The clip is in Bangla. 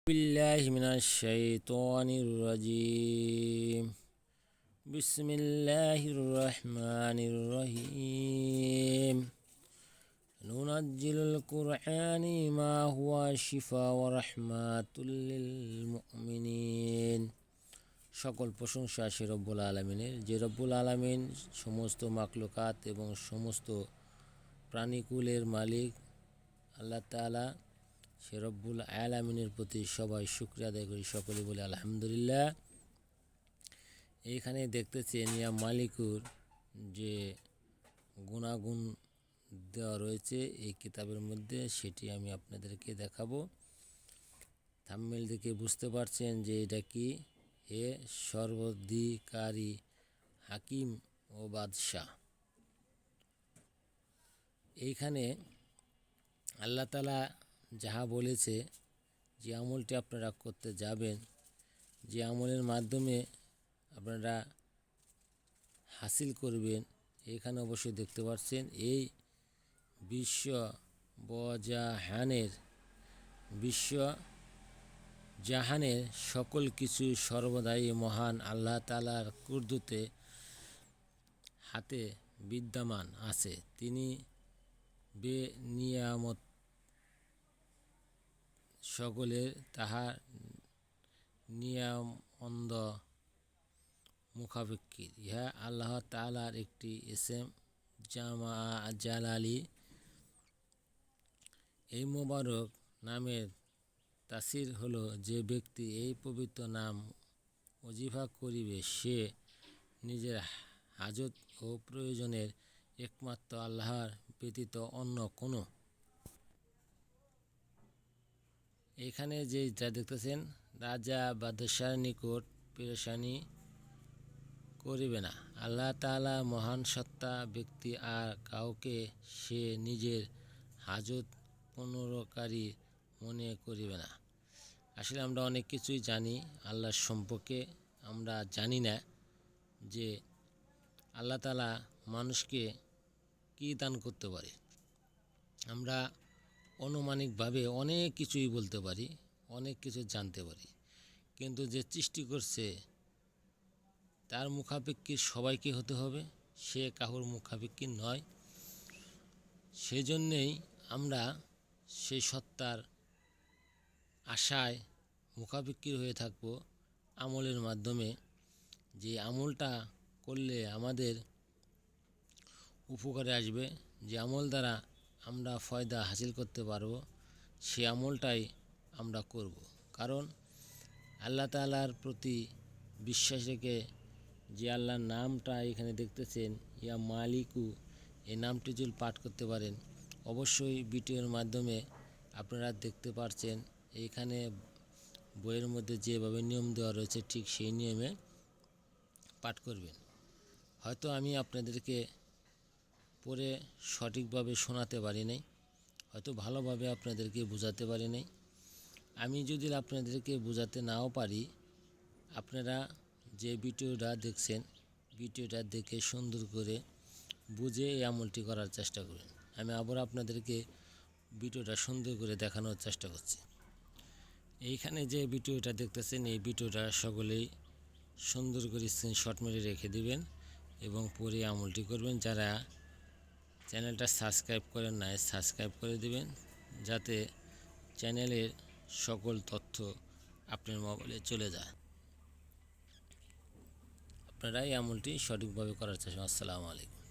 بالله من الشيطان الرجيم. بسم الله الرحمن الرحيم. ننزل القرآن ما هو شفاء ورحمة للمؤمنين. সকল প্রশংসা সে রব্বুল আলামিনের, যে রব্বুল আলামিন সমস্ত মাখলুকাত এবং সমস্ত প্রাণীকুলের মালিক আল্লাহ তাআলা। সে রব্বুল আলামিনের প্রতি সবাই শুকরিয়া আদায় করি, সকলে বলে আলহামদুলিল্লাহ। এইখানে দেখতেছেন ইয়া মালিকুর যে গুণাগুণ দেওয়া রয়েছে এই কিতাবের মধ্যে, সেটি আমি আপনাদেরকে দেখাবো। থাম্বনেল দেখে বুঝতে পারছেন যে এটা কি, হে সর্বাধিকারী হাকিম ও বাদশাহ। এইখানে আল্লাহ তাআলা যাহা বলেছে, যে আমলটি আপনারা করতে যাবেন, যে আমলের মাধ্যমে আপনারা হাসিল করবেন, এখানে অবশ্যই দেখতে পাচ্ছেন এই জাহানের সকল কিছু সর্বদাই মহান আল্লাহ তাআলার কুদরতে হাতে বিদ্যমান আছে। তিনি বেনিয়ামত সকলের তাহার নিয়ামন্দ মুখাপেক্ষী। ইহা আল্লাহ তাআলার একটি ইসম জালালি। এই মোবারক নামের তাফসীর হলো, যে ব্যক্তি এই পবিত্র নাম ওজিফা করিবে, সে নিজের হাজত ও প্রয়োজনের একমাত্র আল্লাহর ব্যতীত অন্য কোনো। এখানে যেটা দেখতেছেন, রাজা বাদশার নিকট পেরেশানি করিবে না। আল্লাহ তাআলা মহান সত্তা ব্যক্তি, আর কাউকে সে নিজের হাজত পূর্ণকারী মনে করিবে না। আসলে আমরা অনেক কিছুই জানি আল্লাহর সম্পর্কে, আমরা জানি না যে আল্লাহ তাআলা মানুষকে কী দান করতে পারে। আমরা অনুমানিকভাবে অনেক কিছুই বলতে পারি, অনেক কিছু জানতে পারি, কিন্তু যে সৃষ্টি করছে তার মুখাপেক্ষী সবাইকে হতে হবে, সে কাহুর মুখাপেক্ষী নয়। সেজন্যেই আমরা সেই সত্তার আশায় মুখাপেক্ষী হয়ে থাকব আমলের মাধ্যমে। যে আমলটা করলে আমাদের উপকারে আসবে, যে আমল দ্বারা আমরা ফয়দা হাসিল করতে পারবো, সে আমলটাই আমরা করব। কারণ আল্লাহ তাআলার প্রতি বিশ্বাস রেখে, যে আল্লাহর নামটা এখানে দেখতেছেন ইয়া মালিকু, এই নামটি যদি পাঠ করতে পারেন, অবশ্যই ভিডিওর মাধ্যমে আপনারা দেখতে পাচ্ছেন এইখানে বইয়ের মধ্যে যেভাবে নিয়ম দেওয়া রয়েছে, ঠিক সেই নিয়মে পাঠ করবেন। হয়তো আমি আপনাদেরকে পড়ে সঠিকভাবে শোনাতে পারি নাই, হয়তো ভালোভাবে আপনাদেরকে বোঝাতে পারি নাই। আমি যদি আপনাদেরকে বোঝাতে নাও পারি, আপনারা যে ভিডিওটা দেখছেন, ভিডিওটা দেখে সুন্দর করে বুঝে এই আমলটি করার চেষ্টা করুন। আমি আবার আপনাদেরকে ভিডিওটা সুন্দর করে দেখানোর চেষ্টা করছি। এইখানে যে ভিডিওটা দেখতেছেন, এই ভিডিওটা সকলেই সুন্দর করে স্ক্রিনশট মেরে রেখে দিবেন এবং পরে আমলটি করবেন। যারা চ্যানেলটা সাবস্ক্রাইব করেন নাই, সাবস্ক্রাইব করে দিবেন, যাতে চ্যানেলের সকল তথ্য আপনার মোবাইলে চলে যায়। আপনারা এই আমলটি সঠিকভাবে করার চেষ্টা। আসসালামু আলাইকুম।